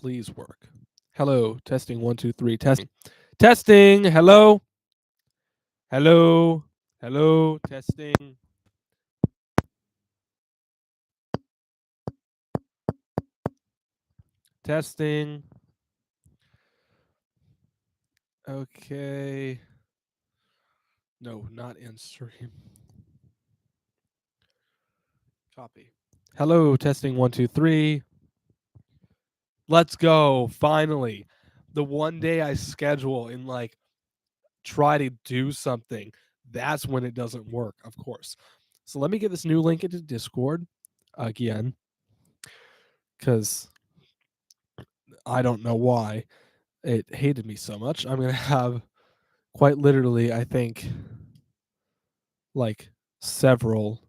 please work. Hello, testing 1 2 3, testing. Testing. Hello. Hello. Hello, testing. Testing. Okay. No, not in stream. Copy. Hello, testing 1 2 3. Let's go. Finally. The one day I schedule and try to do something, that's when it doesn't work, of course. So let me get this new link into Discord again, because I don't know why it hated me so much. I'm gonna have quite literally, I think, like several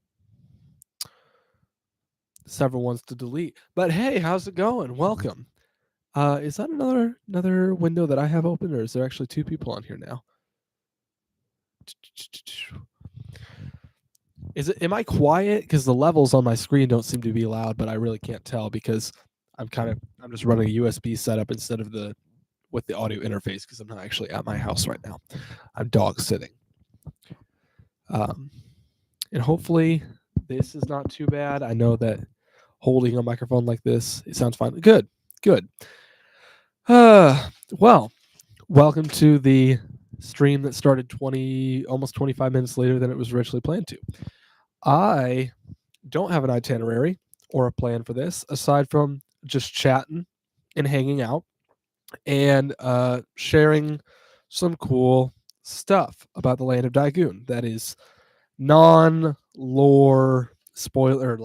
ones to delete. But hey, how's it going? Welcome. Is that another window that I have open, or is there actually two people on here now? Am I quiet? Because the levels on my screen don't seem to be loud, but I really can't tell because I'm just running a USB setup instead of with the audio interface, because I'm not actually at my house right now. I'm dog sitting. And hopefully this is not too bad. I know that holding a microphone like this, it sounds fine. Good. Well, welcome to the stream that started almost 25 minutes later than it was originally planned to. I don't have an itinerary or a plan for this aside from just chatting and hanging out and sharing some cool stuff about the Land of Diegoon that is non-lore spoiler,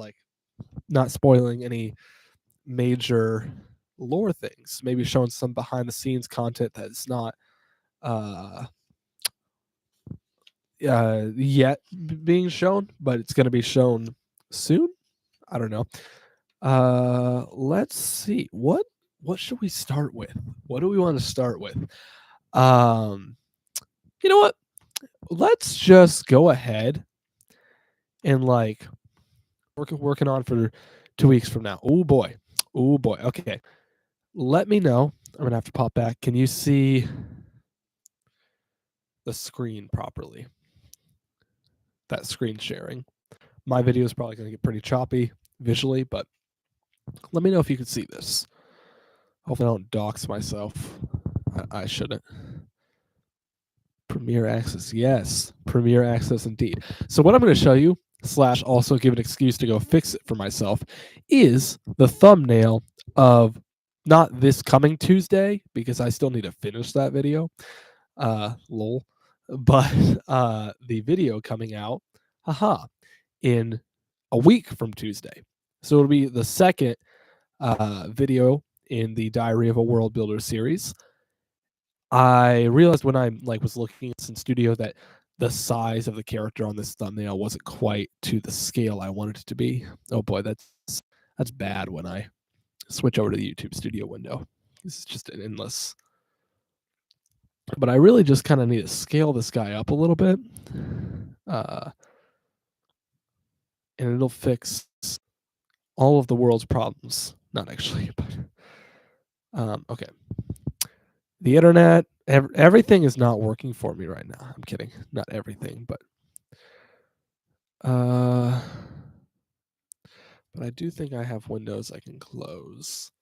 not spoiling any major lore things, maybe showing some behind the scenes content that's not yet being shown, but it's going to be shown soon. I don't know. Let's see. What should we start with? What do we want to start with? You know what? Let's just go ahead and working on for 2 weeks from now. Oh boy. Okay. Let me know. I'm gonna have to pop back. Can you see the screen properly? That screen sharing. My video is probably gonna get pretty choppy visually, but let me know if you can see this. Hopefully I don't dox myself. I shouldn't. Premier Access, yes. Premier Access indeed. So what I'm going to show you, / also give an excuse to go fix it for myself, is the thumbnail of not this coming Tuesday, because I still need to finish that video. Lol. But the video coming out, in a week from Tuesday. So it'll be the second video in the Diary of a World Builder series. I realized when I was looking at some studio that the size of the character on this thumbnail wasn't quite to the scale I wanted it to be. Oh boy, that's bad when I switch over to the YouTube studio window. This is just an endless. But I really just kind of need to scale this guy up a little bit. And it'll fix all of the world's problems. Not actually, but okay. The internet, everything is not working for me right now. I'm kidding. Not everything, but I do think I have windows I can close.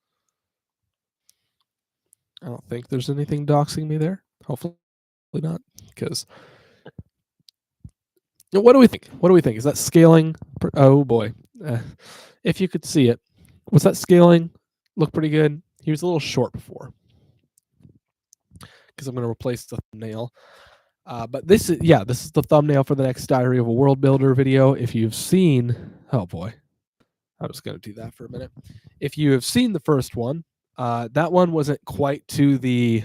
I don't think there's anything doxing me there. Hopefully not, because what do we think? Is that scaling? Oh boy. If you could see it, was that scaling? Look pretty good. He was a little short before, because I'm going to replace the thumbnail. But this is the thumbnail for the next Diary of a World Builder video. If you've seen, oh boy, I'm just going to do that for a minute. If you have seen the first one, that one wasn't quite to the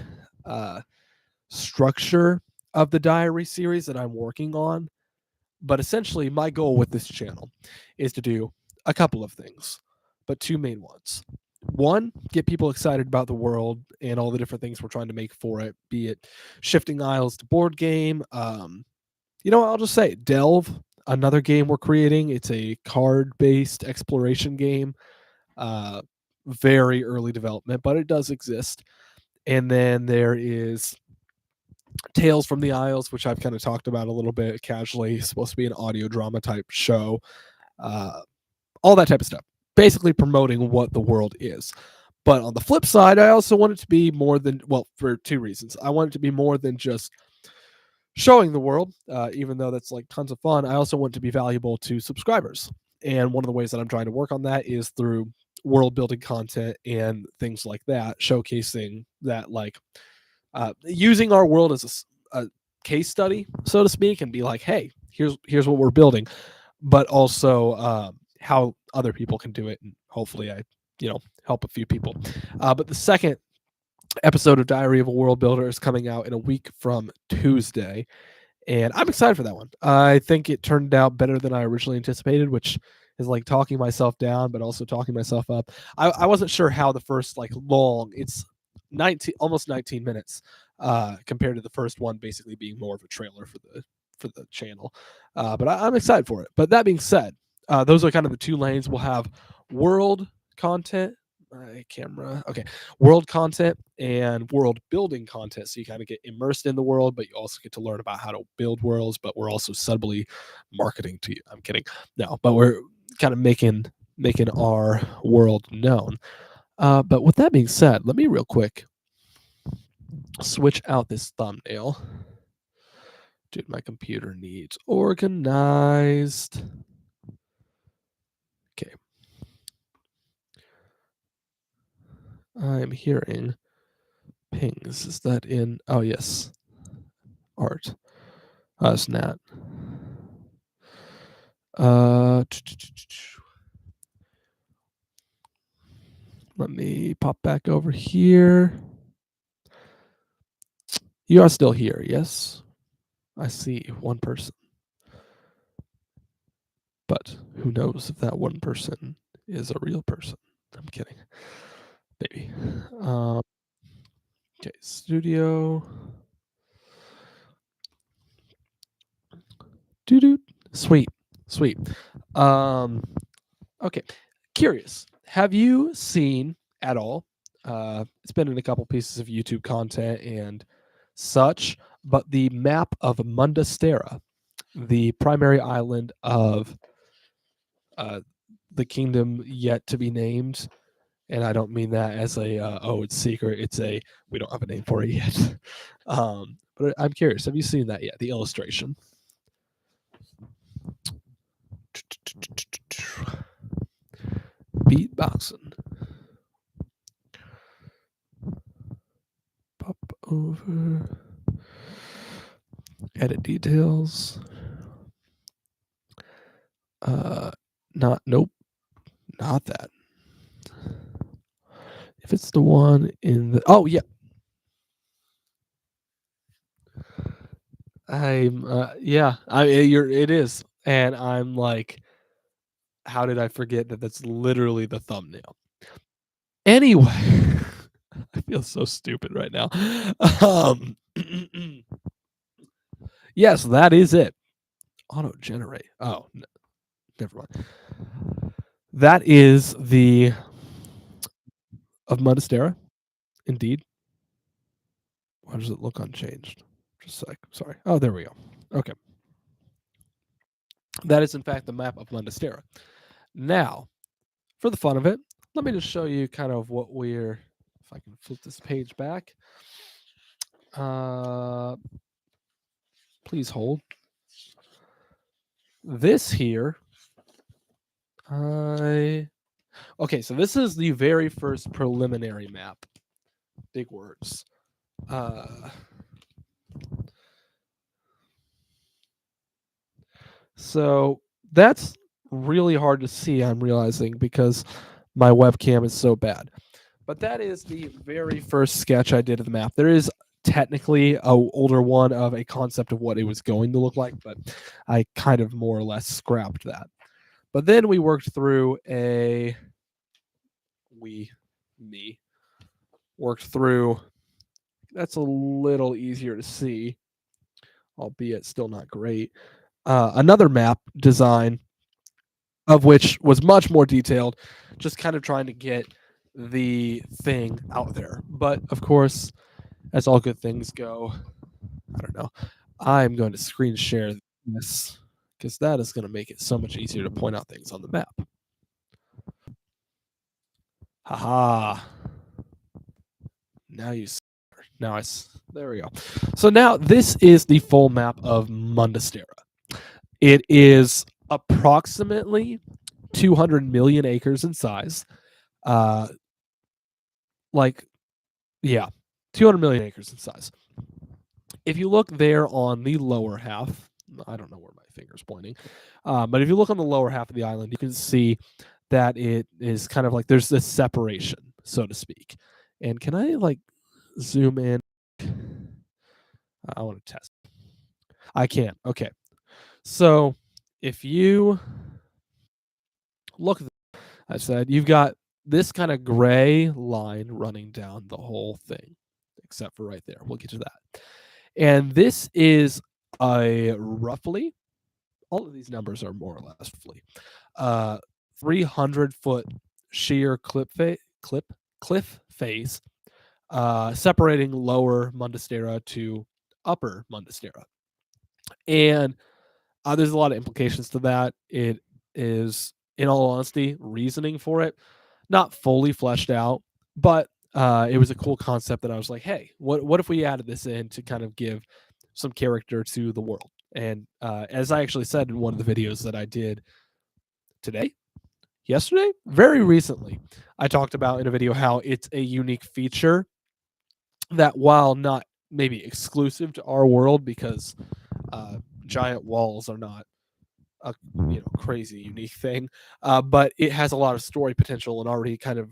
structure of the diary series that I'm working on. But essentially, my goal with this channel is to do a couple of things, but two main ones. One, get people excited about the world and all the different things we're trying to make for it, be it shifting isles to board game. I'll just say Delve, another game we're creating. It's a card-based exploration game. very early development, but it does exist. And then there is Tales from the Isles, which I've kind of talked about a little bit casually. It's supposed to be an audio drama type show, uh, all that type of stuff. Basically promoting what the world is. But on the flip side, I also want it to be more than, well, for two reasons. I want it to be more than just showing the world, even though that's like tons of fun. I also want it to be valuable to subscribers. And one of the ways that I'm trying to work on that is through world building content and things like that, showcasing that, like, using our world as a case study, so to speak, and be like, hey, here's what we're building, but also how other people can do it, and hopefully I help a few people. But the second episode of Diary of a World Builder is coming out in a week from Tuesday, and I'm excited for that one. I think it turned out better than I originally anticipated, which is like talking myself down, but also talking myself up. I wasn't sure how the first it's 19, almost 19 minutes, compared to the first one basically being more of a trailer for the channel. But I'm excited for it. But that being said, those are kind of the two lanes. We'll have world content. My camera. Okay. World content and world building content. So you kind of get immersed in the world, but you also get to learn about how to build worlds, but we're also subtly marketing to you. I'm kidding. No, but we're kind of making our world known. But with that being said, let me real quick switch out this thumbnail. Dude, my computer needs organized. Okay. I'm hearing pings. Is that in? Oh, yes. Art. It's not. Let me pop back over here. You are still here, yes? I see one person. But who knows if that one person is a real person? I'm kidding. Maybe. Okay, studio. Doo-doo. Sweet. Okay. Curious. Have you seen at all? It's been in a couple pieces of YouTube content and such, but the map of Mundastera, the primary island of the kingdom yet to be named. And I don't mean that as it's secret. It's we don't have a name for it yet. But I'm curious. Have you seen that yet? The illustration. Beatboxing. Pop over. Edit details. Nope. Not that. If it's the one in the, oh yeah. It is. And I'm like, how did I forget that that's literally the thumbnail? Anyway, I feel so stupid right now. Yes, that is it. Auto generate. Oh, no, never mind. That is the of Monastera, indeed. Why does it look unchanged? Just a sec. Sorry. Oh, there we go. Okay. That is, in fact, the map of Monastera. Now, for the fun of it, let me just show you kind of what we're, if I can flip this page back. Please hold. This here, okay, so this is the very first preliminary map. Big words. So that's really hard to see, I'm realizing, because my webcam is so bad. But that is the very first sketch I did of the map. There is technically a older one of a concept of what it was going to look like, but I kind of more or less scrapped that. But then we worked through worked through, that's a little easier to see, albeit still not great. Another map design, of which was much more detailed, just kind of trying to get the thing out there. But of course, as all good things go, I don't know. I'm going to screen share this because that is going to make it so much easier to point out things on the map. Haha. Now you now there we go. So now this is the full map of Mundastera. It is approximately 200 million acres in size. Like, yeah, 200 million acres in size. If you look there on the lower half, I don't know where my finger's pointing, but if you look on the lower half of the island, you can see that it is kind of like there's this separation, so to speak. And can I like zoom in? I want to test. I can. Okay. So if you look, I said you've got this kind of gray line running down the whole thing, except for right there. We'll get to that. And this is a roughly, all of these numbers are more or less roughly, 300-foot sheer cliff face, separating lower Mundastera to upper Mundastera. And there's a lot of implications to that. It is, in all honesty, reasoning for it, not fully fleshed out, but it was a cool concept that I was like, hey, what if we added this in to kind of give some character to the world? And as I actually said in one of the videos that I did yesterday, very recently, I talked about in a video how it's a unique feature that, while not maybe exclusive to our world, because giant walls are not a crazy unique thing, but it has a lot of story potential and already kind of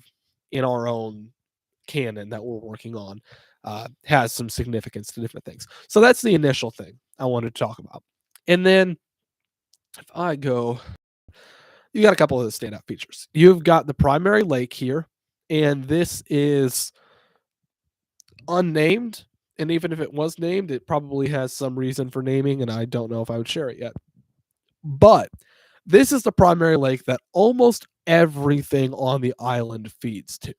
in our own canon that we're working on has some significance to different things. So that's the initial thing I wanted to talk about. And then if I go, you got a couple of the standout features. You've got the primary lake here, and this is unnamed. And even if it was named, it probably has some reason for naming, and I don't know if I would share it yet. But this is the primary lake that almost everything on the island feeds to.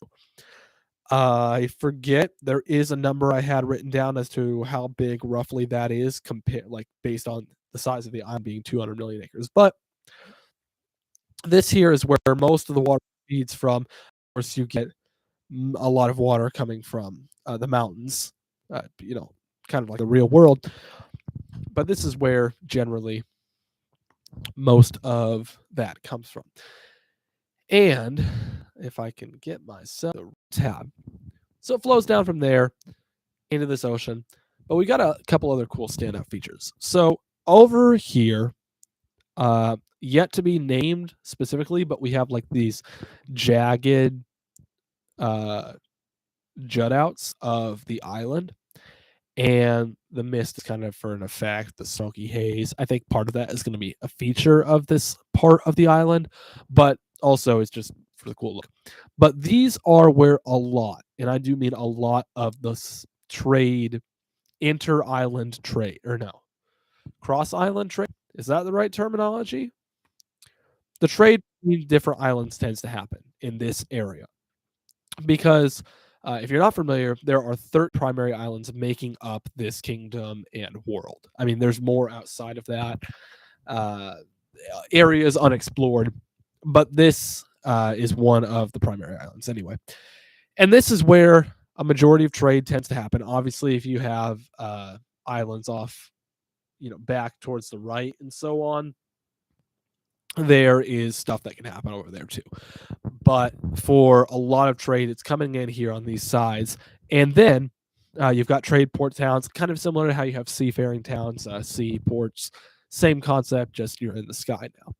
I forget, there is a number I had written down as to how big roughly that is based on the size of the island being 200 million acres. But this here is where most of the water feeds from. Of course, you get a lot of water coming from the mountains, kind of like the real world. But this is where generally most of that comes from. And if I can get myself a tab, so it flows down from there into this ocean. But we got a couple other cool standout features. So over here, yet to be named specifically, but we have like these jagged jut outs of the island, and the mist is kind of for an effect, the smoky haze. I think part of that is going to be a feature of this part of the island, but also it's just for the cool look. But these are where a lot, and I do mean a lot, of the trade, inter-island trade, or no, cross-island trade. Is that the right terminology? The trade between different islands tends to happen in this area because if you're not familiar, there are 30 primary islands making up this kingdom and world. I mean, there's more outside of that, areas unexplored, but this is one of the primary islands anyway. And this is where a majority of trade tends to happen. Obviously, if you have islands off, back towards the right and so on, there is stuff that can happen over there too. But for a lot of trade, it's coming in here on these sides. And then you've got trade port towns, kind of similar to how you have seafaring towns, seaports, same concept, just you're in the sky now.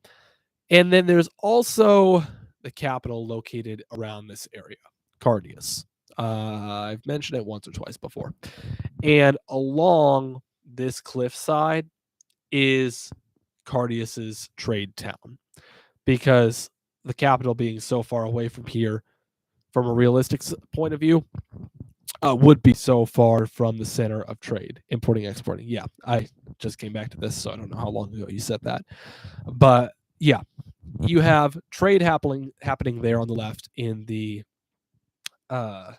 And then there's also the capital located around this area, Cardias. I've mentioned it once or twice before. And along this cliffside is Cardias's trade town, because the capital being so far away from here, from a realistic point of view, would be so far from the center of trade, importing, exporting. Yeah, I just came back to this, so I don't know how long ago you said that. But yeah, you have trade happening there on the left in the uh,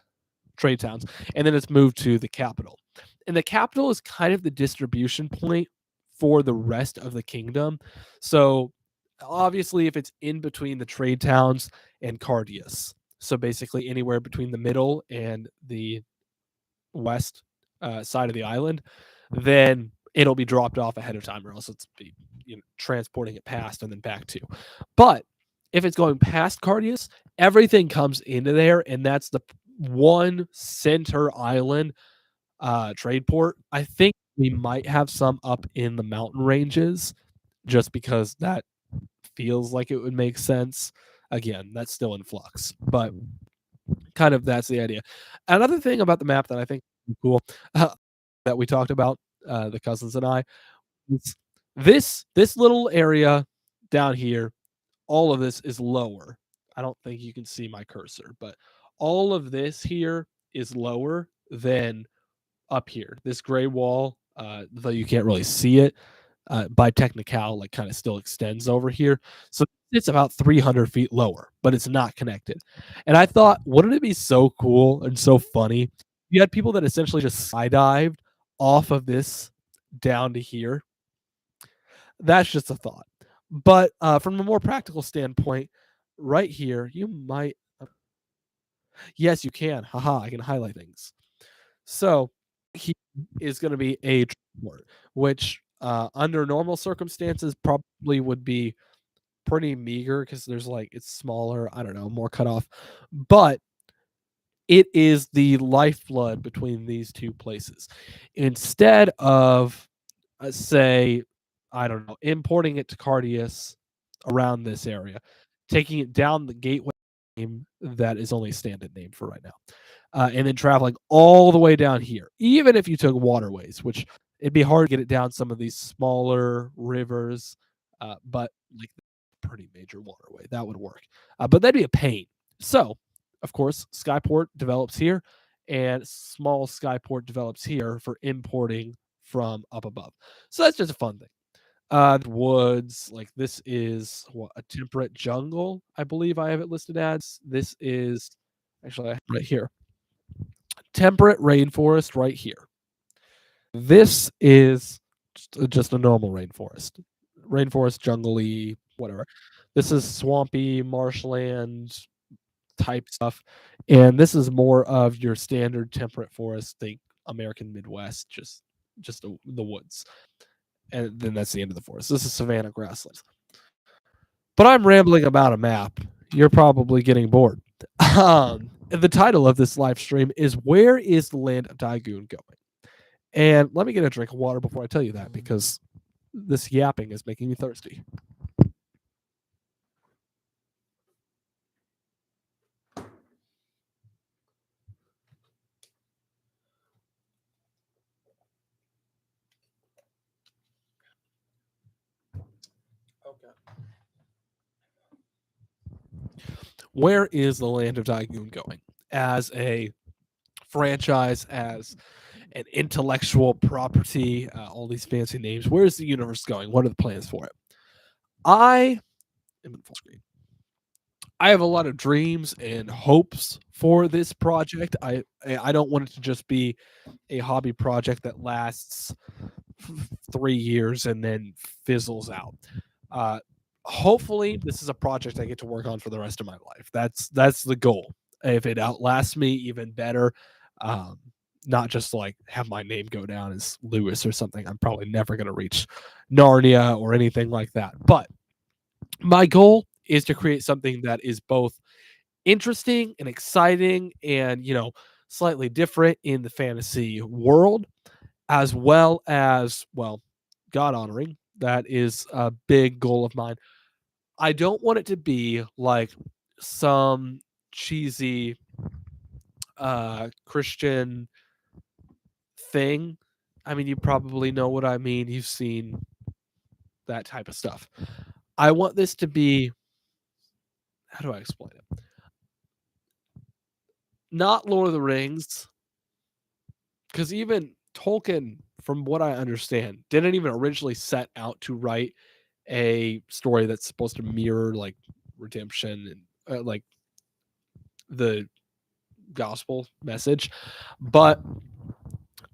trade towns, and then it's moved to the capital. And the capital is kind of the distribution point for the rest of the kingdom. So obviously, if it's in between the trade towns and Cardius, so basically anywhere between the middle and the west side of the island, then it'll be dropped off ahead of time, or else it's be transporting it past and then back to. But if it's going past Cardius, everything comes into there, and that's the one center island trade port. I think we might have some up in the mountain ranges, just because that feels like it would make sense. Again, that's still in flux, but kind of that's the idea. Another thing about the map that I think is cool uh, that we talked about, the cousins and I, is this little area down here. All of this is lower. I don't think you can see my cursor, but all of this here is lower than up here. This gray wall, though you can't really see it, by technical, like kind of still extends over here. So it's about 300 feet lower, but it's not connected. And I thought, wouldn't it be so cool and so funny? You had people that essentially just skydived off of this down to here. That's just a thought. But from a more practical standpoint, right here, you might. Yes, you can. Haha, I can highlight things. So he is going to be a transport, which under normal circumstances probably would be pretty meager because there's like it's smaller. I don't know, more cut off, but it is the lifeblood between these two places. Instead of say, I don't know, importing it to Cardius around this area, taking it down the gateway name that is only a stand-in name for right now, and then traveling all the way down here. Even if you took waterways, which it'd be hard to get it down some of these smaller rivers, but like pretty major waterway that would work. But that'd be a pain. So, of course, Skyport develops here, and small Skyport develops here for importing from up above. So that's just a fun thing. Woods, like this is what a temperate jungle, I believe I have it listed as. This is actually right here. Temperate rainforest right here. This is just a normal rainforest. Rainforest, jungly, whatever. This is swampy, marshland type stuff. And this is more of your standard temperate forest, think American Midwest, just the woods. And then that's the end of the forest. This is savanna grasslands. But I'm rambling about a map. You're probably getting bored. The title of this live stream is Where is the Land of Diegoon going? And let me get a drink of water before I tell you that, because this yapping is making me thirsty. Okay. Where is the Land of Diegoon going? As a franchise, as an intellectual property, all these fancy names. Where is the universe going? What are the plans for it? I am in full screen. I have a lot of dreams and hopes for this project. I don't want it to just be a hobby project that lasts 3 years and then fizzles out. Uh, Hopefully, this is a project I get to work on for the rest of my life. That's the goal. If it outlasts me, even better. Um, Not just like have my name go down as Lewis or something. I'm probably never going to reach Narnia or anything like that. But my goal is to create something that is both interesting and exciting and, slightly different in the fantasy world, as well as, well, God honoring. That is a big goal of mine. I don't want it to be like some cheesy Christian thing. I mean, you probably know what I mean. You've seen that type of stuff. I want this to be, how do I explain it? Not Lord of the Rings, because even Tolkien, from what I understand, didn't even originally set out to write a story that's supposed to mirror like redemption and like the gospel message. But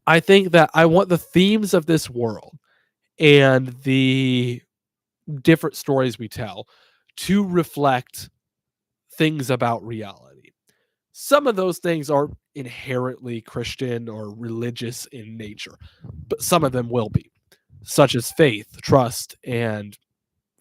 I think that I want the themes of this world and the different stories we tell to reflect things about reality. Some of those things are inherently Christian or religious in nature, but some of them will be, such as faith, trust, and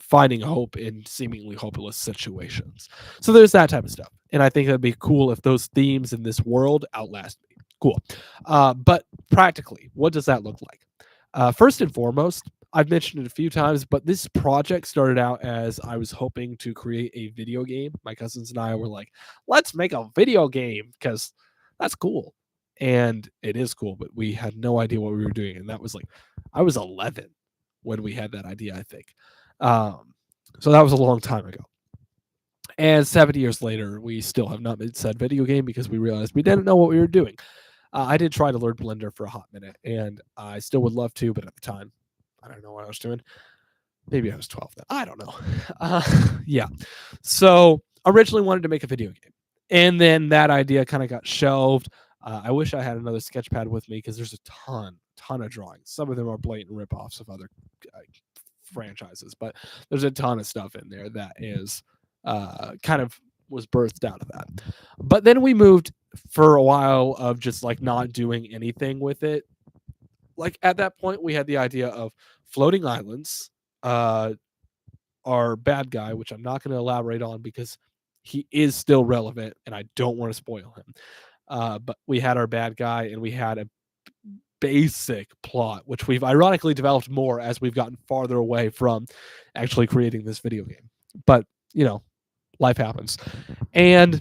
finding hope in seemingly hopeless situations. So there's that type of stuff. And I think that'd be cool if those themes in this world outlast me. Cool. But practically, what does that look like? First and foremost, I've mentioned it a few times, but this project started out as I was hoping to create a video game. My cousins and I were like, let's make a video game because that's cool. And it is cool, but we had no idea what we were doing. And that was like, I was 11 when we had that idea, I think. Um, so that was a long time ago. And 7 years later, we still have not made said video game because we realized we didn't know what we were doing. I did try to learn Blender for a hot minute, and I still would love to, but at the time, I don't know what I was doing. Maybe I was 12 then. I don't know. Yeah. So originally wanted to make a video game, and then that idea kind of got shelved. I wish I had another sketchpad with me because there's a ton of drawings. Some of them are blatant ripoffs of other uh, franchises, but there's a ton of stuff in there that is kind of was birthed out of that. But then we moved for a while of just like not doing anything with it. Like at that point, we had the idea of floating islands. Our bad guy, which I'm not going to elaborate on because he is still relevant and I don't want to spoil him. But we had our bad guy and we had a basic plot, which we've ironically developed more as we've gotten farther away from actually creating this video game. But, you know, life happens. And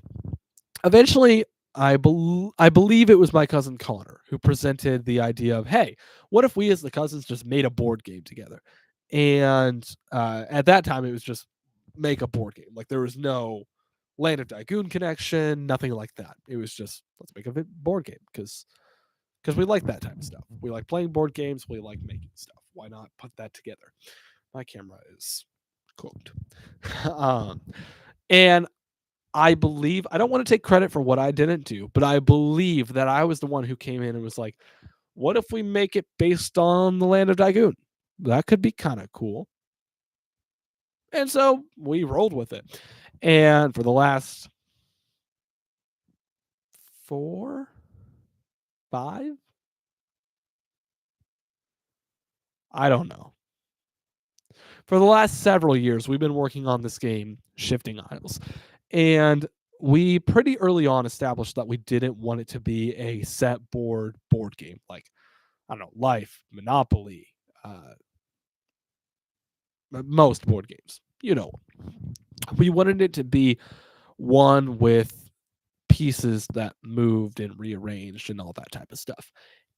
eventually, I believe it was my cousin Connor who presented the idea of, hey, what if we as the cousins just made a board game together? And at that time, it was just make a board game. Like there was no Land of Diegoon connection, nothing like that. It was just let's make a board game because we like that type of stuff. We like playing board games. We like making stuff. Why not put that together? My camera is cooked. And I believe I don't want to take credit for what I didn't do, but I believe that I was the one who came in and was like, "What if we make it based on the Land of Diegoon? That could be kind of cool." And so we rolled with it. And for the last 4, 5, I don't know. For the last several years, we've been working on this game, Shifting Isles. And we pretty early on established that we didn't want it to be a set board game like, I don't know, Life, Monopoly, most board games. You know, we wanted it to be one with pieces that moved and rearranged and all that type of stuff.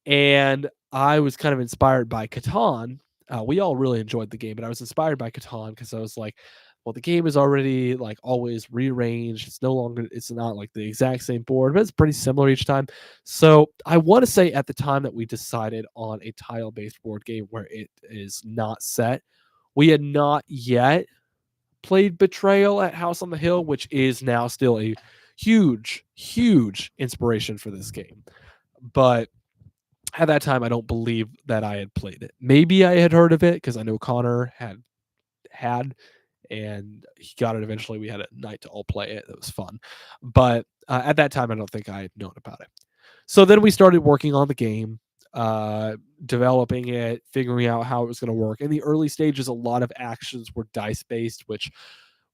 And I was kind of inspired by Catan. We all really enjoyed the game, but I was inspired by Catan because I was like, well, the game is already like always rearranged. It's no longer, it's not like the exact same board, but it's pretty similar each time. So I want to say at the time that we decided on a tile based board game where it is not set, we had not yet played Betrayal at House on the Hill, which is now still a huge inspiration for this game. But at that time, I don't believe that I had played it. Maybe I had heard of it because I know Connor had, and he got it eventually. We had a night to all play it. It was fun. But at that time, I don't think I had known about it. So then we started working on the game, developing it, figuring out how it was going to work. In the early stages, a lot of actions were dice based, which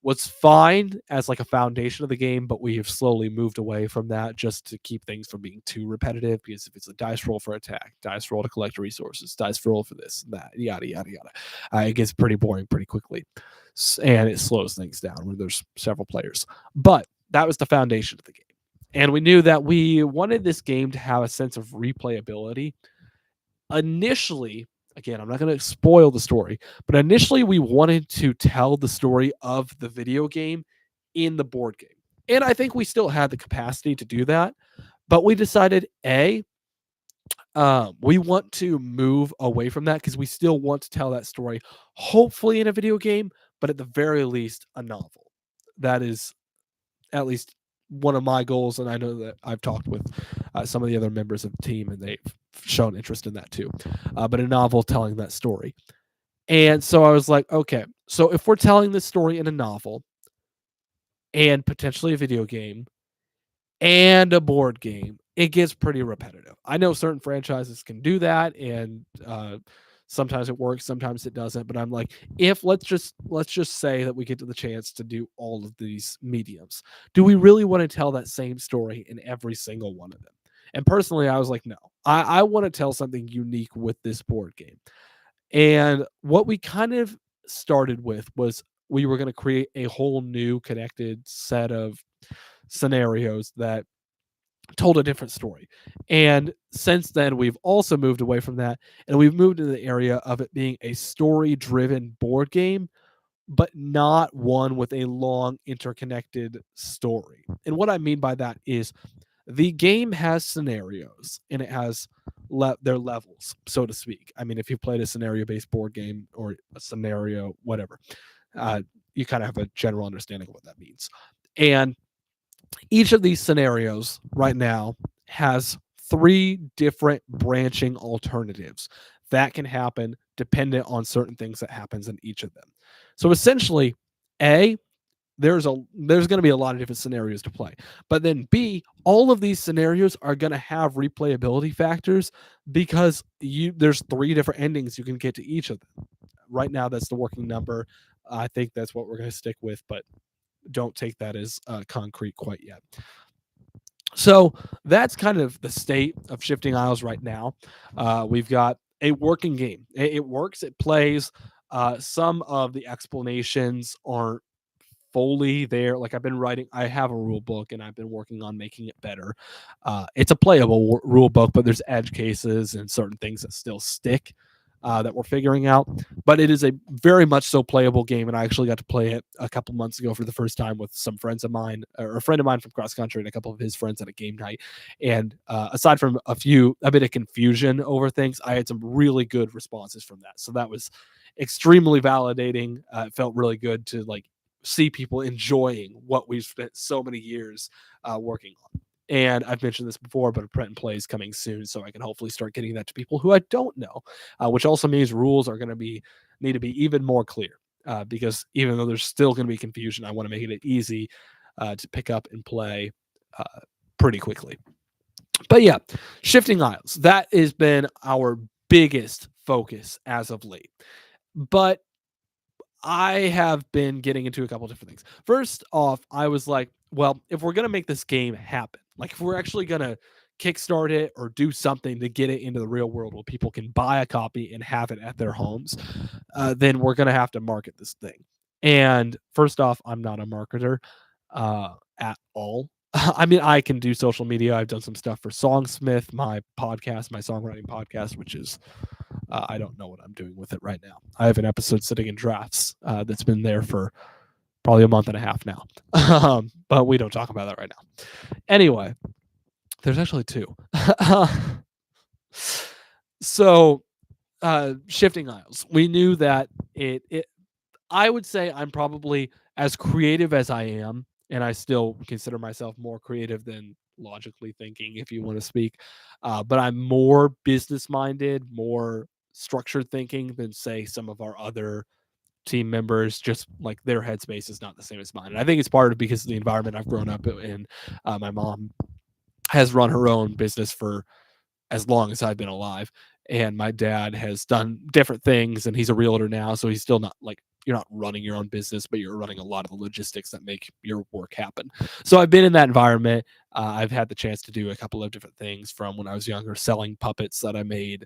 was fine as like a foundation of the game, but we have slowly moved away from that just to keep things from being too repetitive. Because if it's a dice roll for attack, dice roll to collect resources, dice roll for this and that, yada yada yada, it gets pretty boring pretty quickly, and it slows things down when there's several players. But that was the foundation of the game. And we knew that we wanted this game to have a sense of replayability. Initially, again, I'm not going to spoil the story, but initially we wanted to tell the story of the video game in the board game. And I think we still had the capacity to do that. But we decided, we want to move away from that because we still want to tell that story, hopefully in a video game, but at the very least, a novel. That is at least one of my goals, and I know that I've talked with some of the other members of the team, and they've shown interest in that too. But a novel telling that story. And so I was like, okay, so if we're telling this story in a novel and potentially a video game and a board game, it gets pretty repetitive. I know certain franchises can do that, and sometimes it works, sometimes it doesn't. But I'm like, if let's just say that we get to the chance to do all of these mediums, do we really want to tell that same story in every single one of them? And personally, I was like, no, I want to tell something unique with this board game. And what we kind of started with was we were going to create a whole new connected set of scenarios that told a different story. And since then, we've also moved away from that, and we've moved into the area of it being a story driven board game, but not one with a long interconnected story. And what I mean by that is the game has scenarios and it has their levels, so to speak. I mean, if you played a scenario based board game or a scenario, whatever, you kind of have a general understanding of what that means. And each of these scenarios right now has three different branching alternatives that can happen dependent on certain things that happens in each of them. So essentially, A, there's going to be a lot of different scenarios to play. But then B, all of these scenarios are going to have replayability factors because there's three different endings you can get to each of them. Right now that's the working number. I think that's what we're going to stick with, but don't take that as concrete quite yet. So that's kind of the state of Shifting Isles right now. We've got a working game. It works, it plays. Some of the explanations aren't fully there. Like I have a rule book and I've been working on making it better. It's a playable rule book, but there's edge cases and certain things that still stick that we're figuring out. But it is a very much so playable game, and I actually got to play it a couple months ago for the first time with some friends of mine, or a friend of mine from cross country and a couple of his friends at a game night. And aside from a bit of confusion over things, I had some really good responses from that. So that was extremely validating. It felt really good to see people enjoying what we've spent so many years working on. And I've mentioned this before, but a print and play is coming soon, so I can hopefully start getting that to people who I don't know, which also means rules are going to need to be even more clear. Because even though there's still going to be confusion, I want to make it easy to pick up and play pretty quickly. But yeah, Shifting Isles, that has been our biggest focus as of late. But I have been getting into a couple different things. First off, I was like, well, if we're going to make this game happen, like if we're actually going to kickstart it or do something to get it into the real world where people can buy a copy and have it at their homes, then we're going to have to market this thing. And first off, I'm not a marketer at all. I mean, I can do social media. I've done some stuff for Songsmith, my podcast, my songwriting podcast, which is I don't know what I'm doing with it right now. I have an episode sitting in drafts that's been there for probably a month and a half now. But we don't talk about that right now. Anyway, there's actually two. So, Shifting Isles, we knew that it I would say I'm probably as creative as I am, and I still consider myself more creative than logically thinking, if you want to speak. But I'm more business minded, more structured thinking than, say, some of our other team members. Just like their headspace is not the same as mine. And I think it's part of because of the environment I've grown up in. My mom has run her own business for as long as I've been alive. And my dad has done different things, and he's a realtor now. So he's still not like, you're not running your own business, but you're running a lot of the logistics that make your work happen. So I've been in that environment. I've had the chance to do a couple of different things from when I was younger, selling puppets that I made,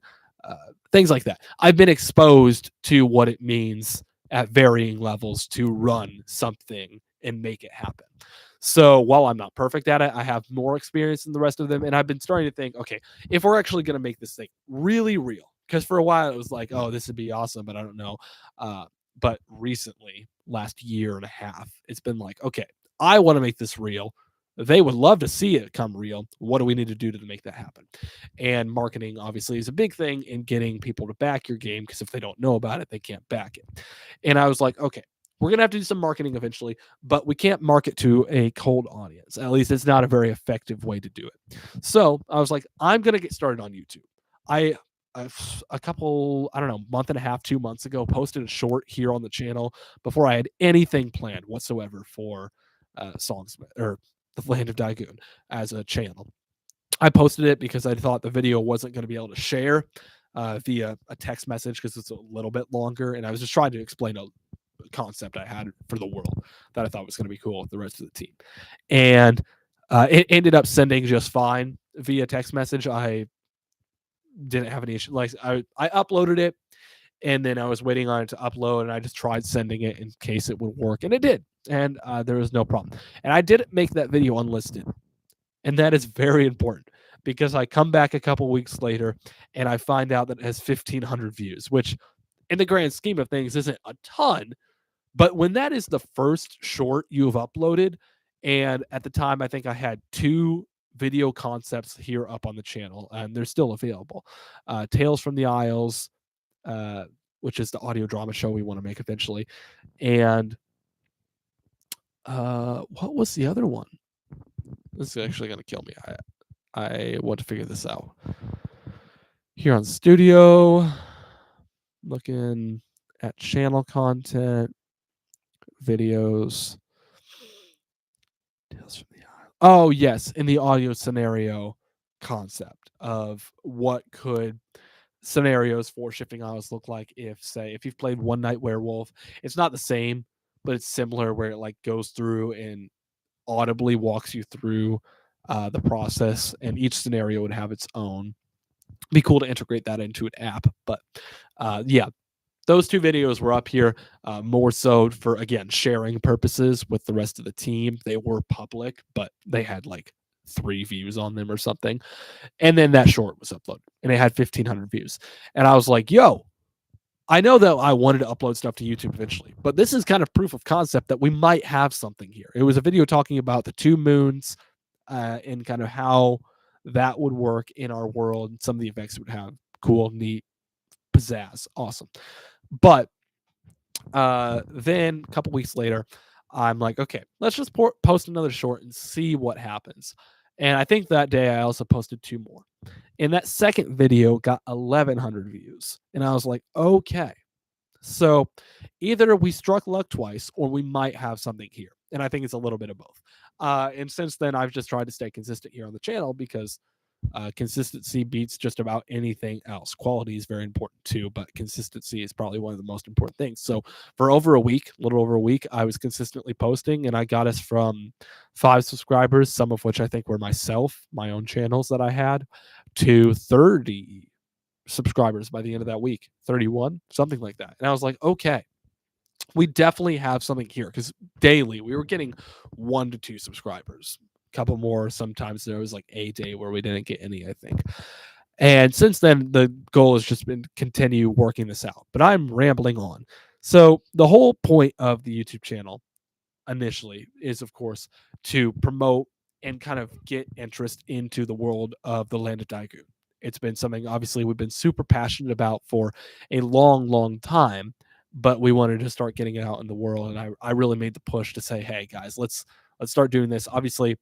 things like that. I've been exposed to what it means at varying levels to run something and make it happen. So while I'm not perfect at it, I have more experience than the rest of them. And I've been starting to think, okay, if we're actually going to make this thing really real, because for a while it was like, oh, this would be awesome, but I don't know. But recently, last year and a half, it's been like, okay, I want to make this real. They would love to see it come real. What do we need to do to make that happen? And marketing obviously is a big thing in getting people to back your game, because if they don't know about it, they can't back it. And I was like, okay, we're gonna have to do some marketing eventually, but we can't market to a cold audience. At least it's not a very effective way to do it. So I was like, I'm gonna get started on YouTube. I a couple, I don't know, month and a half, 2 months ago, posted a short here on the channel before I had anything planned whatsoever for songs or the Land of Diegoon as a channel. I posted it because I thought the video wasn't going to be able to share via a text message because it's a little bit longer, and I was just trying to explain a concept I had for the world that I thought was going to be cool with the rest of the team. And it ended up sending just fine via text message. I didn't have any issue. Like I uploaded it, and then I was waiting on it to upload, and I just tried sending it in case it would work, and it did. And there was no problem. And I didn't make that video unlisted. And that is very important because I come back a couple weeks later and I find out that it has 1,500 views, which in the grand scheme of things isn't a ton. But when that is the first short you've uploaded, and at the time, I think I had 2 video concepts here up on the channel, and they're still available. Tales from the Isles, which is the audio drama show we want to make eventually. And what was the other one? This is actually going to kill me. I want to figure this out. Here on Studio, looking at channel content, videos. Oh, yes, in the audio scenario concept of what could scenarios for Shifting Isles look like if, say, if you've played One Night Werewolf. It's not the same, but it's similar where it like goes through and audibly walks you through the process, and each scenario would have its own. Be cool to integrate that into an app, but yeah, those 2 videos were up here more so for, again, sharing purposes with the rest of the team. They were public, but they had like 3 views on them or something. And then that short was uploaded and it had 1,500 views. And I was like, yo, I know that I wanted to upload stuff to YouTube eventually, but this is kind of proof of concept that we might have something here. It was a video talking about the 2 moons and kind of how that would work in our world and some of the effects it would have. Cool, neat, pizzazz, awesome. But then a couple weeks later, I'm like, okay, let's just post another short and see what happens. And I think that day I also posted 2 more. And that second video got 1,100 views. And I was like, okay. So either we struck luck twice or we might have something here. And I think it's a little bit of both. And since then, I've just tried to stay consistent here on the channel because consistency beats just about anything else. Quality is very important too, but consistency is probably one of the most important things. So for over a week, a little over a week, I was consistently posting, and I got us from 5 subscribers, some of which I think were myself, my own channels that I had, to 30 subscribers by the end of that week, 31, something like that. And I was like, okay, we definitely have something here, because daily we were getting 1 to 2 subscribers, a couple more. Sometimes there was like a day where we didn't get any, I think. And since then, the goal has just been continue working this out. But I'm rambling on. So the whole point of the YouTube channel initially is, of course, to promote and kind of get interest into the world of the Land of Diegoon. It's been something, obviously, we've been super passionate about for a long, long time, but we wanted to start getting it out in the world. And I really made the push to say, hey, guys, let's start doing this. Obviously,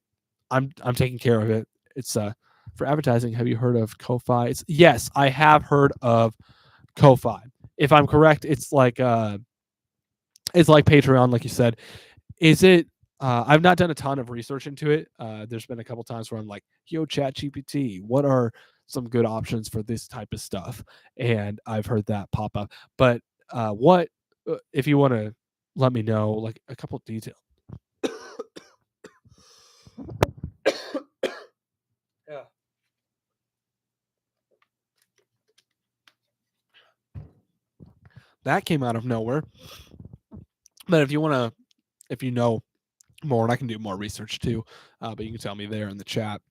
I'm taking care of it. It's for advertising. Have you heard of Ko-Fi? Yes, I have heard of Ko-Fi. If I'm correct, it's like Patreon, like you said. Is it? I've not done a ton of research into it. There's been a couple times where I'm like, yo, ChatGPT, what are some good options for this type of stuff? And I've heard that pop up. But what, if you want to let me know, like a couple details. Yeah. That came out of nowhere. But if you want to, if you know more, and I can do more research too, but you can tell me there in the chat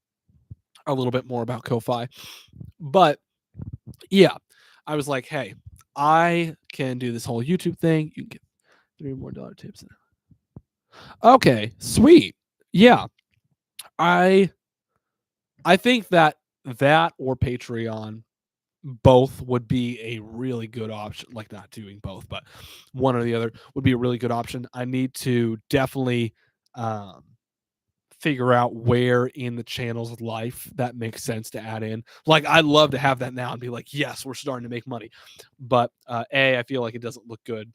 a little bit more about Ko-Fi. But yeah, I was like, hey, I can do this whole YouTube thing. You can get $3 more tips in it. Okay, sweet. Yeah. I think that or Patreon both would be a really good option. Like not doing both, but one or the other would be a really good option. I need to definitely um, figure out where in the channel's life that makes sense to add in. Like I'd love to have that now and be like, yes, we're starting to make money. But I feel like it doesn't look good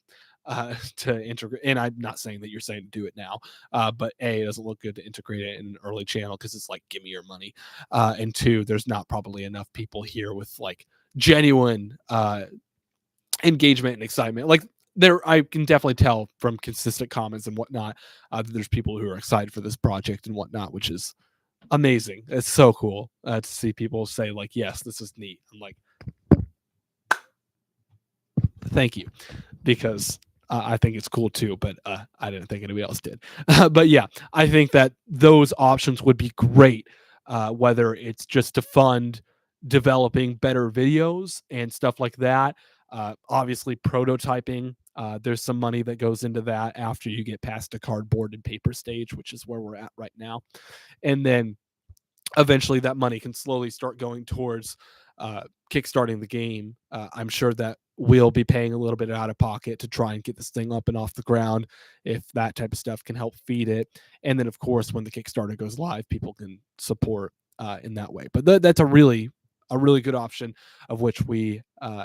to integrate. And I'm not saying that you're saying to do it now, but it doesn't look good to integrate it in an early channel because it's like, give me your money. And two, there's not probably enough people here with like genuine engagement and excitement. Like there, I can definitely tell from consistent comments and whatnot that there's people who are excited for this project and whatnot, which is amazing. It's so cool to see people say like, "Yes, this is neat." I'm like, "Thank you," because I think it's cool too. But I didn't think anybody else did. But yeah, I think that those options would be great. Whether it's just to fund developing better videos and stuff like that. Obviously, prototyping. There's some money that goes into that after you get past the cardboard and paper stage, which is where we're at right now. And then eventually that money can slowly start going towards kickstarting the game. I'm sure that we'll be paying a little bit out of pocket to try and get this thing up and off the ground if that type of stuff can help feed it. And then, of course, when the Kickstarter goes live, people can support in that way. But that's a really good option of which we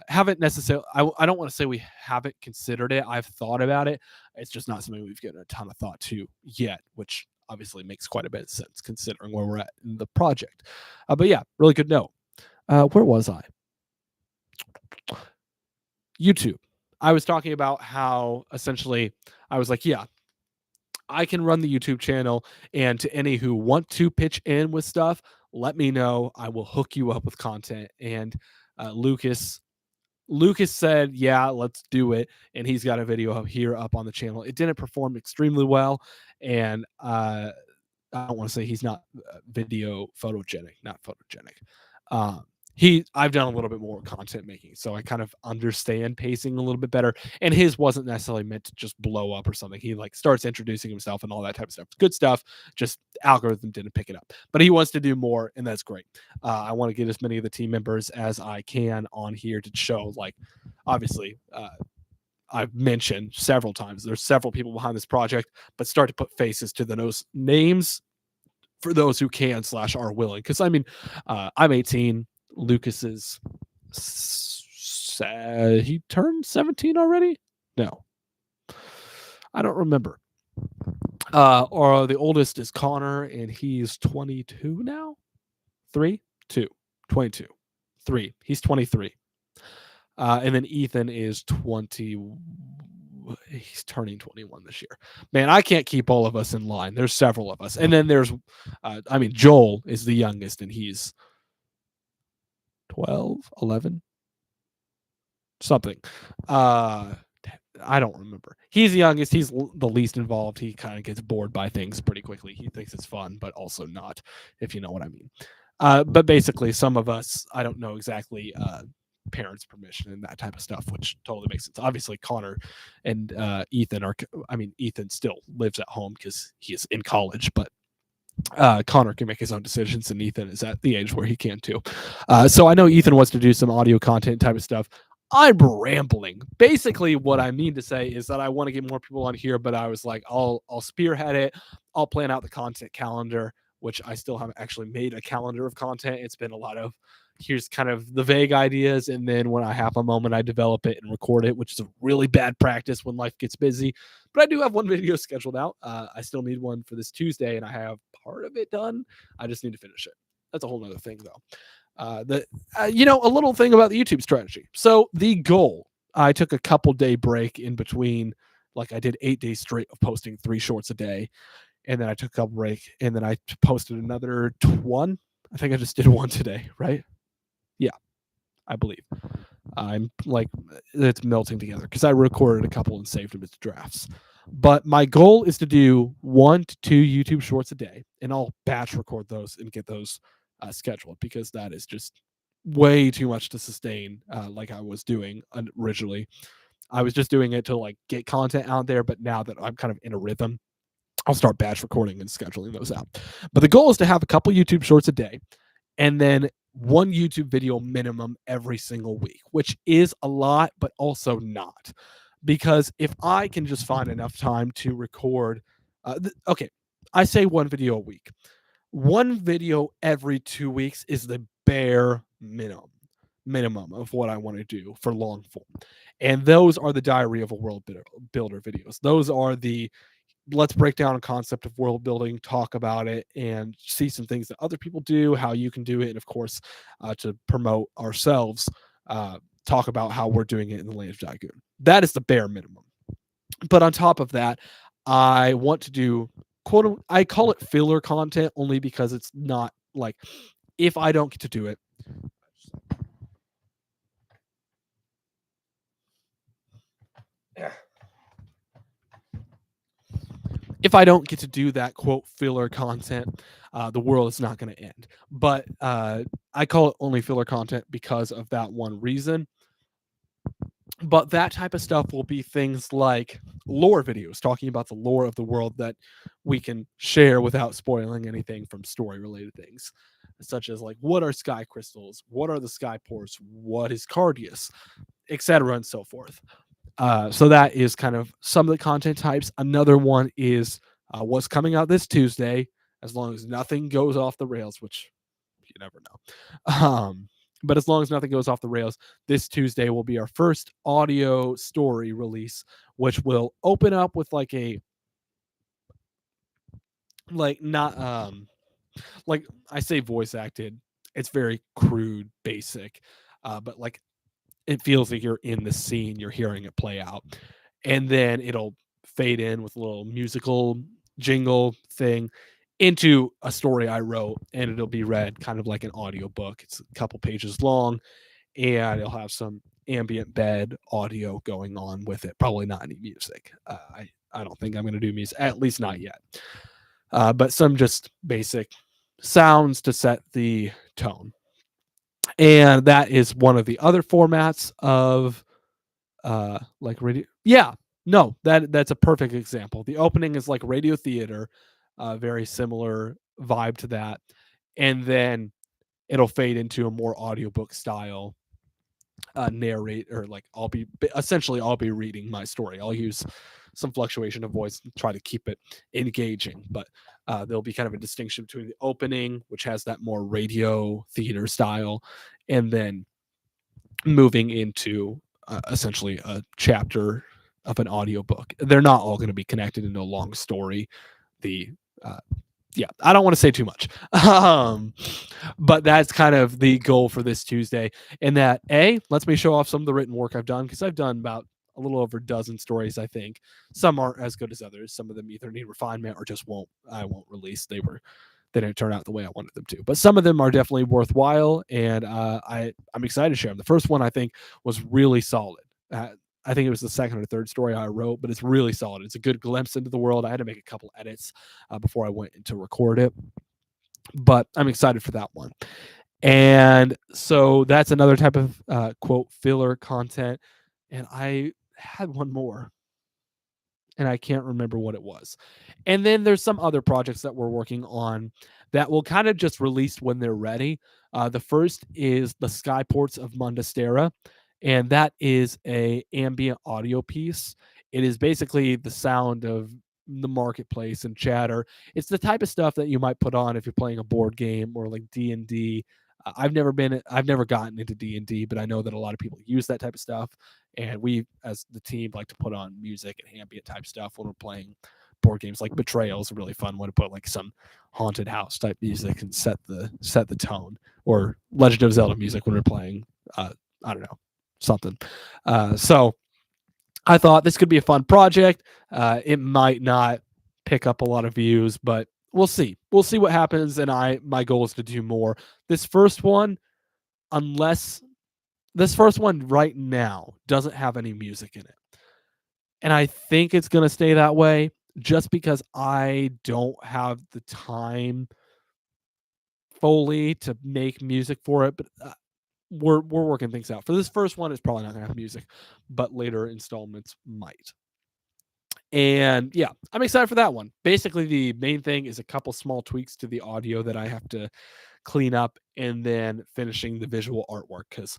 haven't necessarily. I don't want to say we haven't considered it. I've thought about it. It's just not something we've given a ton of thought to yet, which obviously makes quite a bit of sense considering where we're at in the project. But yeah, really good note. Where was I? YouTube. I was talking about how essentially I was like, yeah, I can run the YouTube channel, and to any who want to pitch in with stuff, let me know. I will hook you up with content. And Lucas said, yeah, let's do it. And he's got a video here up on the channel. It didn't perform extremely well. And I don't want to say he's not video photogenic, not photogenic. I've done a little bit more content making, so I kind of understand pacing a little bit better. And his wasn't necessarily meant to just blow up or something. He like starts introducing himself and all that type of stuff. Good stuff. Just algorithm didn't pick it up, but he wants to do more, and that's great. I want to get as many of the team members as I can on here to show, like, obviously, I've mentioned several times, there's several people behind this project, but start to put faces to the names for those who can / are willing. Because I mean, I'm 18. Lucas is he turned 17 already? No, I don't remember. Or the oldest is Connor, and he's 22 now. 22. 3. He's 23. And then Ethan is 20. He's turning 21 this year. Man, I can't keep all of us in line. There's several of us. And then there's, Joel is the youngest, and he's 12, 11, something. I don't remember. He's the youngest. He's the least involved. He kind of gets bored by things pretty quickly. He thinks it's fun, but also not, if you know what I mean. But basically, some of us, I don't know exactly parents' permission and that type of stuff, which totally makes sense. Obviously, Connor and Ethan Ethan still lives at home because he is in college, but Connor can make his own decisions, and Ethan is at the age where he can too. So I know Ethan wants to do some audio content type of stuff. I'm rambling. Basically, what I mean to say is that I want to get more people on here, but I was like, I'll spearhead it. I'll plan out the content calendar, which I still haven't actually made a calendar of content. It's been a lot of here's kind of the vague ideas, and then when I have a moment, I develop it and record it, which is a really bad practice when life gets busy. But I do have one video scheduled out. I still need one for this Tuesday, and I have part of it done. I just need to finish it. That's a whole nother thing, though. A little thing about the YouTube strategy. So the goal, I took a couple day break in between. Like I did 8 days straight of posting 3 shorts a day. And then I took a couple break, and then I posted another one. I think I just did one today, right? Yeah, I believe. I'm like, it's melting together because I recorded a couple and saved them as drafts. But my goal is to do 1 to 2 YouTube shorts a day, and I'll batch record those and get those scheduled because that is just way too much to sustain like I was doing originally. I was just doing it to like get content out there, but now that I'm kind of in a rhythm, I'll start batch recording and scheduling those out. But the goal is to have a couple YouTube shorts a day. and then one YouTube video minimum every single week, which is a lot, but also not. Because if I can just find enough time to record, okay, I say one video a week. One video every 2 weeks is the bare minimum of what I want to do for long form. And those are the Diary of a World Builder videos. Those are the let's break down a concept of world building, talk about it, and see some things that other people do, how you can do it, and of course, to promote ourselves, talk about how we're doing it in the Land of Diegoon. That is the bare minimum. But on top of that, I want to do quote. I call it filler content only because it's not like if I don't get to do it. If I don't get to do that quote filler content, the world is not going to end. But I call it only filler content because of that one reason. But that type of stuff will be things like lore videos, talking about the lore of the world that we can share without spoiling anything from story related things, such as like what are sky crystals, what are the sky pores, what is Cardius, etc., and so forth. So that is kind of some of the content types. Another one is what's coming out this Tuesday, as long as nothing goes off the rails, which you never know. But as long as nothing goes off the rails, this Tuesday will be our first audio story release, which will open up with like a like not like I say voice acted. It's very crude, basic, but like it feels like you're in the scene, you're hearing it play out. And then it'll fade in with a little musical jingle thing into a story I wrote, and it'll be read kind of like an audio book. It's a couple pages long, and it'll have some ambient bed audio going on with it. Probably not any music. I don't think I'm going to do music, at least not yet. But some just basic sounds to set the tone. And that is one of the other formats of like radio. Yeah, no, that's a perfect example. The opening is like radio theater, very similar vibe to that, and then it'll fade into a more audiobook style narrate, or like I'll be reading my story. I'll use some fluctuation of voice and try to keep it engaging, but there'll be kind of a distinction between the opening, which has that more radio theater style, and then moving into essentially a chapter of an audiobook. They're not all going to be connected into a long story. The yeah, I don't want to say too much. But that's kind of the goal for this Tuesday. And that lets me show off some of the written work I've done, because I've done about a little over a dozen stories, I think. Some aren't as good as others. Some of them either need refinement or just I won't release. They didn't turn out the way I wanted them to. But some of them are definitely worthwhile, and I'm excited to share them. The first one I think was really solid. I think it was the second or third story I wrote, but it's really solid. It's a good glimpse into the world. I had to make a couple edits before I went to record it, but I'm excited for that one. And so that's another type of quote filler content. And I had one more, and I can't remember what it was. And then there's some other projects that we're working on that will kind of just release when they're ready. The first is the Skyports of Mundastera, and that is a ambient audio piece. It is basically the sound of the marketplace and chatter. It's the type of stuff that you might put on if you're playing a board game or like D&D. I've never gotten into D&D, but I know that a lot of people use that type of stuff, and we as the team like to put on music and ambient type stuff when we're playing board games. Like Betrayal is a really fun one to put like some haunted house type music and set the tone, or Legend of Zelda music when we're playing I don't know, something. So I thought this could be a fun project. It might not pick up a lot of views, but we'll see. We'll see what happens. And my goal is to do more. This first one, unless this first one right now doesn't have any music in it. And I think it's going to stay that way just because I don't have the time fully to make music for it. But we're working things out. For this first one, it's probably not going to have music, but later installments might. And yeah, I'm excited for that one. Basically, the main thing is a couple small tweaks to the audio that I have to cleanup, and then finishing the visual artwork because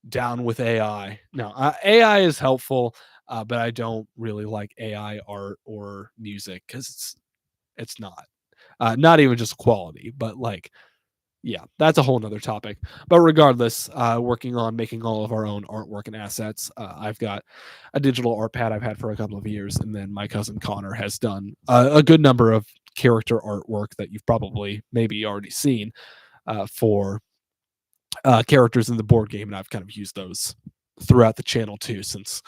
down with AI. No, AI is helpful, but I don't really like AI art or music because it's not even just quality, but like yeah, that's a whole nother topic. But regardless, working on making all of our own artwork and assets. I've got a digital art pad I've had for a couple of years, and then my cousin Connor has done a good number of character artwork that you've probably maybe already seen for characters in the board game, and I've kind of used those throughout the channel too, since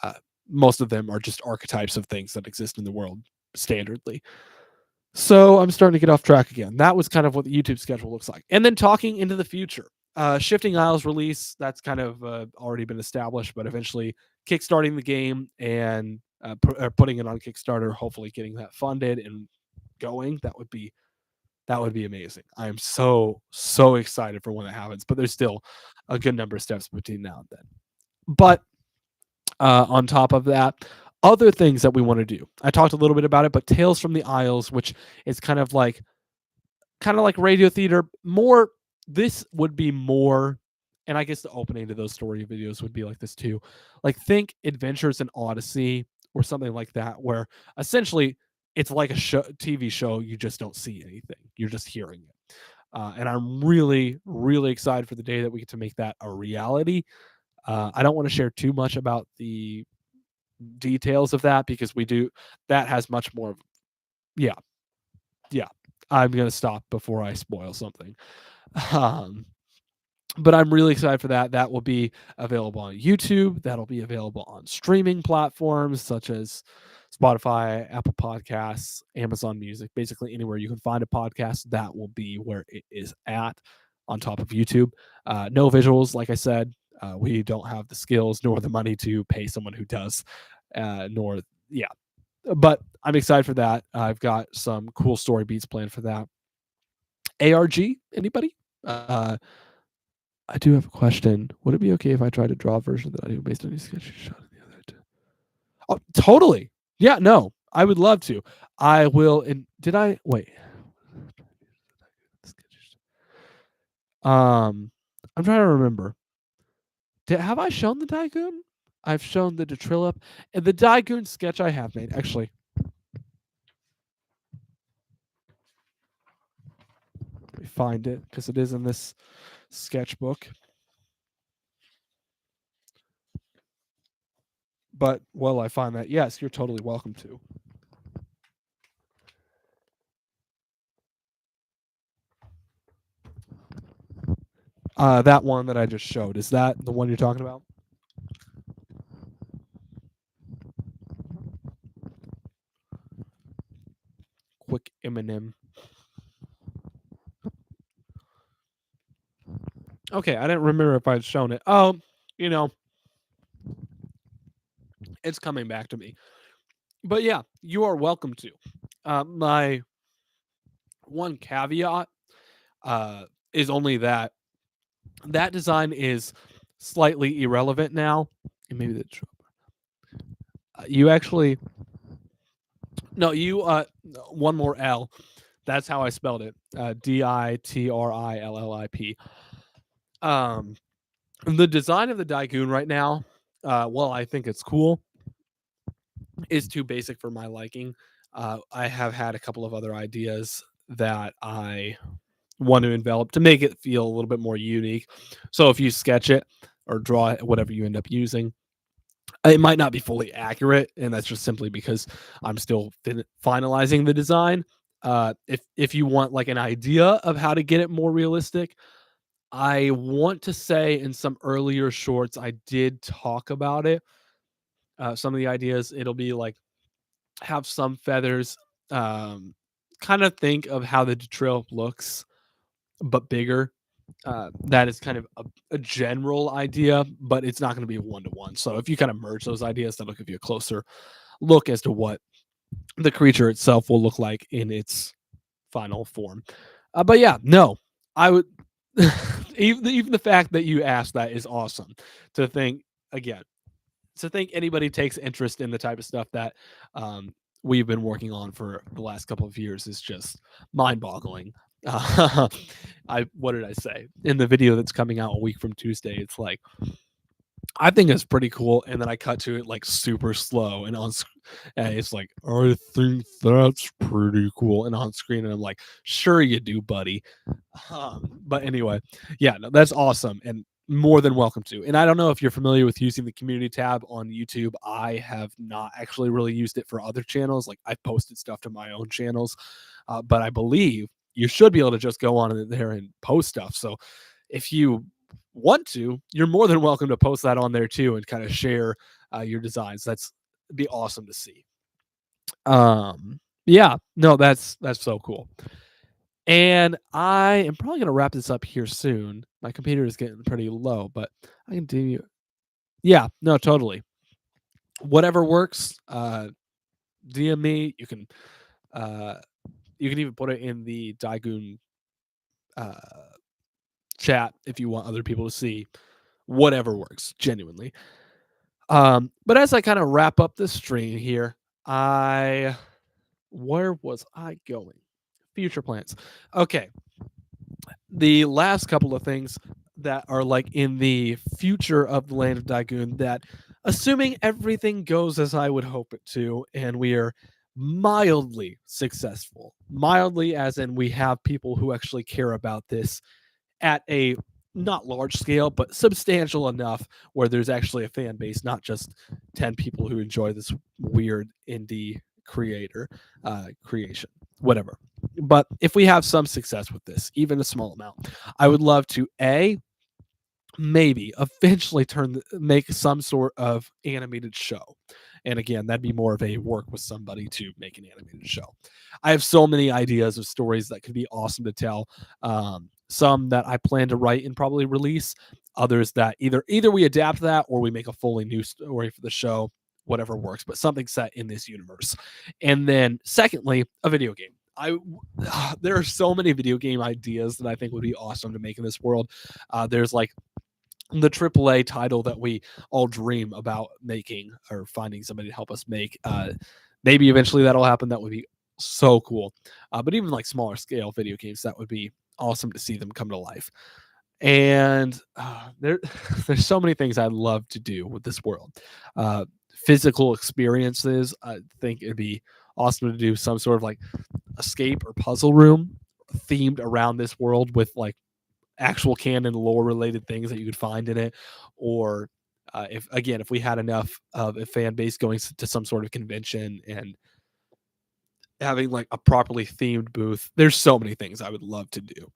uh, most of them are just archetypes of things that exist in the world standardly. So I'm starting to get off track again. That was kind of what the YouTube schedule looks like. And then talking into the future. Shifting Isles release, that's kind of already been established, but eventually kickstarting the game and putting it on Kickstarter, hopefully getting that funded and going. That would be amazing. I'm so excited for when that happens, but there's still a good number of steps between now and then. But on top of that, other things that we want to do. I talked a little bit about it, but Tales from the Isles, which is kind of like radio theater. More, this would be more, and I guess the opening to those story videos would be like this too. Like think Adventures in Odyssey or something like that, where essentially it's like a TV show. You just don't see anything. You're just hearing it. And I'm really, really excited for the day that we get to make that a reality. I don't want to share too much about the details of that because that has much more of, yeah, yeah. I'm gonna stop before I spoil something. Um, but I'm really excited for that. That will be available on YouTube. That'll be available on streaming platforms such as Spotify, Apple Podcasts, Amazon Music, basically anywhere you can find a podcast. That will be where it is at on top of YouTube. No visuals, like I said. We don't have the skills nor the money to pay someone who does, nor, yeah. But I'm excited for that. I've got some cool story beats planned for that. ARG, anybody? I do have a question. Would it be okay if I tried to draw a version that I do based on your sketch you shot in the other day? Oh, totally. Yeah, no, I would love to. I will. And did I wait? I'm trying to remember. Have I shown the Diegoon? I've shown the Detrilip and the Diegoon sketch I have made. Actually, let me find it because it is in this sketchbook. But while I find that, yes, you're totally welcome to. That one that I just showed, is that the one you're talking about? Quick Eminem. Okay, I didn't remember if I'd shown it. Oh, you know, it's coming back to me. But yeah, you are welcome to. My one caveat is only that design is slightly irrelevant now. And maybe the you actually no you one more L. That's how I spelled it. Ditrilip. The design of the Diegoon right now, well, I think it's cool, is too basic for my liking. I have had a couple of other ideas that I want to envelop to make it feel a little bit more unique. So if you sketch it or draw it, whatever you end up using, it might not be fully accurate, and that's just simply because I'm still finalizing the design. If you want like an idea of how to get it more realistic, I want to say in some earlier shorts I did talk about it. Some of the ideas, it'll be like have some feathers. Kind of think of how the trail looks, but bigger. That is kind of a general idea, but it's not going to be a one-to-one. So if you kind of merge those ideas, that'll give you a closer look as to what the creature itself will look like in its final form. But yeah, no, I would even the fact that you asked that is awesome. To think again, to think anybody takes interest in the type of stuff that we've been working on for the last couple of years is just mind-boggling. Uh, I what did I say in the video that's coming out a week from Tuesday? It's like I think it's pretty cool, and then I cut to it like super slow, and and it's like I think that's pretty cool, and on screen, and I'm like, sure you do, buddy. But anyway, yeah, no, that's awesome, and more than welcome to. And I don't know if you're familiar with using the community tab on YouTube. I have not actually really used it for other channels. Like I've posted stuff to my own channels, but I believe you should be able to just go on there and post stuff. So if you want to, you're more than welcome to post that on there too and kind of share your designs. That's be awesome to see. Yeah, no, that's so cool. And I am probably going to wrap this up here soon. My computer is getting pretty low, but I can do. Yeah, no, totally. Whatever works. DM me. Uh, you can even put it in the Diegoon uh, chat if you want other people to see. Whatever works, genuinely. But as I kind of wrap up this stream here, where was I going? Future plans. Okay, the last couple of things that are like in the future of the Land of Diegoon that, assuming everything goes as I would hope it to, and we are mildly successful, mildly as in we have people who actually care about this at a not large scale, but substantial enough where there's actually a fan base, not just 10 people who enjoy this weird indie creation, whatever. But if we have some success with this, even a small amount, I would love to maybe eventually make some sort of animated show. And again, that'd be more of a work with somebody to make an animated show. I have so many ideas of stories that could be awesome to tell. Some that I plan to write and probably release. Others that either we adapt that or we make a fully new story for the show. Whatever works, but something set in this universe. And then, secondly, a video game. There are so many video game ideas that I think would be awesome to make in this world. There's like the AAA title that we all dream about making or finding somebody to help us make. Maybe eventually that'll happen. That would be so cool. But even like smaller scale video games, that would be awesome to see them come to life. And there's so many things I'd love to do with this world. Physical experiences. I think it'd be awesome to do some sort of like escape or puzzle room themed around this world with like actual canon lore related things that you could find in it, or if we had enough of a fan base going to some sort of convention and having like a properly themed booth. There's so many things I would love to do,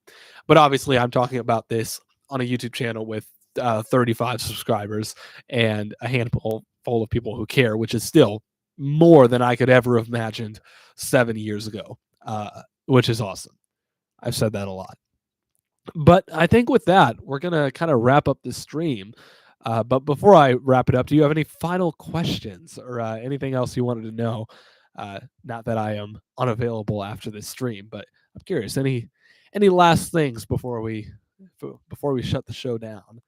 but obviously I'm talking about this on a YouTube channel with 35 subscribers and a handful full of people who care, which is still more than I could ever have imagined 7 years ago, which is awesome. I've said that a lot. But I think with that, we're going to kind of wrap up this stream. But before I wrap it up, do you have any final questions or anything else you wanted to know? Not that I am unavailable after this stream, but I'm curious. Any last things before we shut the show down?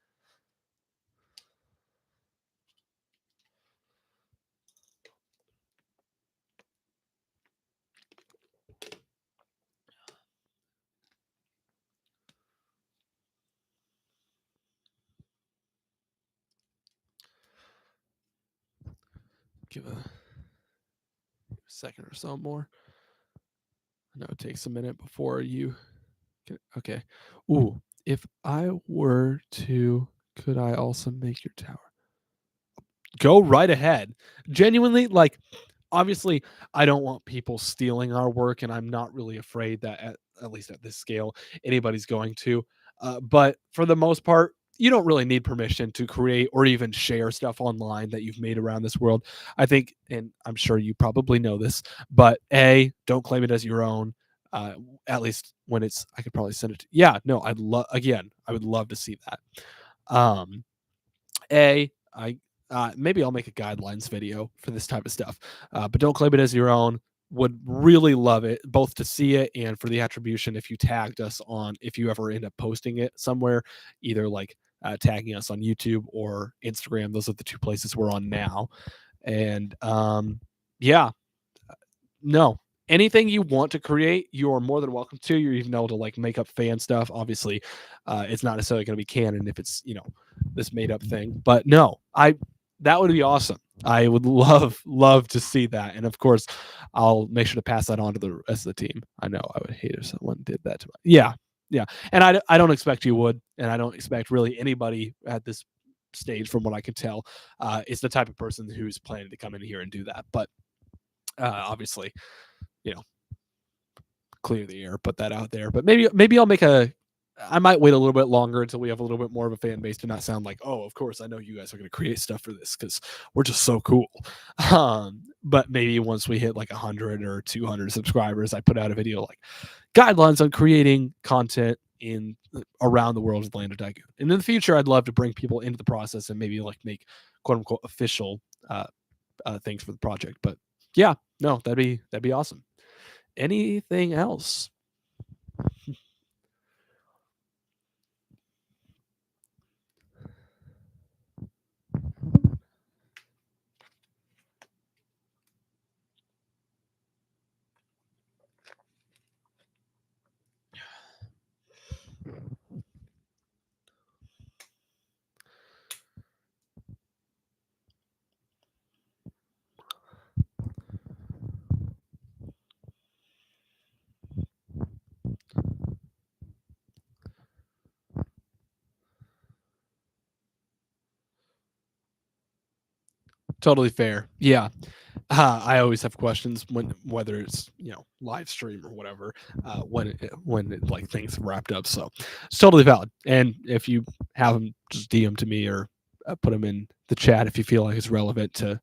Give a second or so more. I know it takes a minute before you can. Okay. Ooh, if I were to, could I also make your tower? Go right ahead. Genuinely, like, obviously, I don't want people stealing our work, and I'm not really afraid that, at least at this scale, anybody's going to. But for the most part, you don't really need permission to create or even share stuff online that you've made around this world. I think, and I'm sure you probably know this, but don't claim it as your own. At least when I could probably send it. Yeah, no, I would love to see that. Um, I maybe I'll make a guidelines video for this type of stuff, but don't claim it as your own. Would really love it both to see it and for the attribution if you tagged us on, if you ever end up posting it somewhere, either like tagging us on YouTube or Instagram. Those are the two places we're on now. And yeah, no, anything you want to create, you're more than welcome to. You're even able to like make up fan stuff. Obviously, it's not necessarily going to be canon if it's this made up thing. But no, that would be awesome. I would love to see that, and of course, I'll make sure to pass that on to the rest of the team. I know I would hate if someone did that to me. Yeah, yeah, and I don't expect you would, and I don't expect really anybody at this stage, from what I can tell, is the type of person who's planning to come in here and do that. But obviously, you know, clear the air, put that out there. But maybe I'll make a. I might wait a little bit longer until we have a little bit more of a fan base to not sound like, oh, of course I know you guys are going to create stuff for this because we're just so cool. But maybe once we hit like 100 or 200 subscribers, I put out a video like guidelines on creating content in around the world of Land of Diegoon. And in the future, I'd love to bring people into the process and maybe like make quote unquote official things for the project. But yeah, no, that'd be awesome. Anything else? Totally fair. Yeah. I always have questions whether it's live stream or whatever when like things wrapped up. So it's totally valid. And if you have them, just DM to me or put them in the chat if you feel like it's relevant to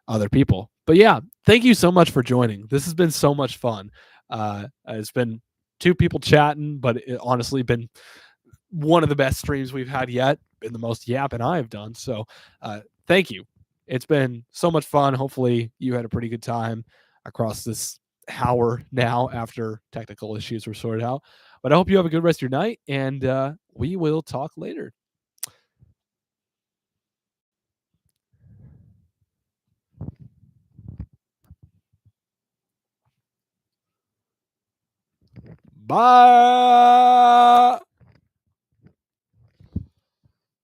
other people. But yeah, thank you so much for joining. This has been so much fun. It's been two people chatting, but it honestly been one of the best streams we've had yet, and the most yapping I've done. So thank you. It's been so much fun. Hopefully you had a pretty good time across this hour now after technical issues were sorted out. But I hope you have a good rest of your night, and we will talk later. Bye.